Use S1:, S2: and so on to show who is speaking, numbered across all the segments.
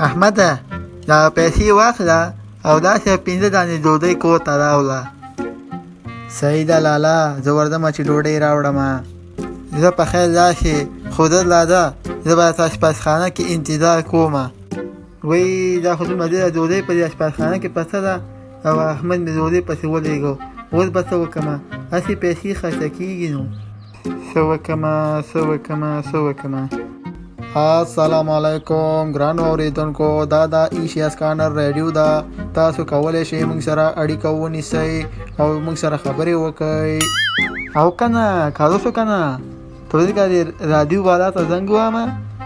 S1: احمده دا پیسې واخله او داسې 5 دانې ډوډۍ کور ته راوړه. صحیح ده لالا، زه ورځمه چې ډوډۍ راوړم. زه په خیر راشې، خو زه لاده زه به په اشپزخانه کې انتظار کوم. وی دا خو دومره ډېره ډوډۍ په دې اشپزخانه کې پرته ده او احمد مې ډوډۍ پسې ولېږو. اوس به څه وکړمه؟ هسې پیسې خرڅه کېږي نو څه وکړمه. السلام علیکم ګرانو اورېدونکو، دا د ایشیا سکانر رادیو ده. تاسو کولی شئ موږ سره اړیکه ونیسئ او موږ سره خبرې وکړئ. او کنه کار وشو کنه تورې کارې رادیو والا ته زنګ ووهمه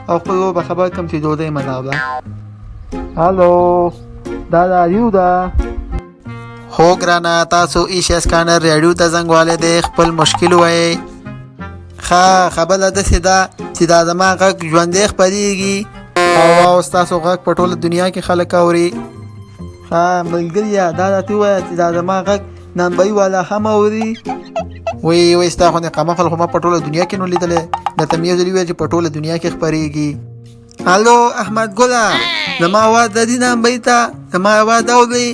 S1: او خپل ورور به خبر کړم چې ډوډۍ مه راوړه. هلو دا رادیو ده. هو ګرانه، تاسو ایشیا سکانر رادیو ته زنګ والی دی، خپل مشکل ووایئ. ښه خبره داسې ده چې دا زما غږ ژوندی خپرېږي او ستاسو غږ په ټوله دنیا کې خلک اوري. ښه ملګریه دا راته ووایه چې دا زما غږ نمبۍ والا هم اوري. وی ستا خو نقامه خو ما په ټوله دنیا کې نو لیدلی، درته مې یو ځل وویل چې په ټوله دنیا کې خپرېږي. الو احمد ګله، زما اواز درځي نمبۍ ته؟ زما اواز اورئ؟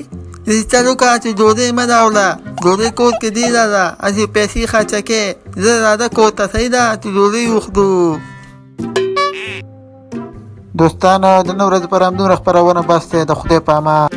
S1: چل وکړه چې ډوډۍ مه راوړه، ډوډۍ کور کې ډېره ده، هسې پیسې خرڅه کې. زه راځه کور ته، صحیح ده چې ډوډۍ وخورو. دوستانو د نن ورځې پر همدومره خپرونه بس دی. د خدای په امان.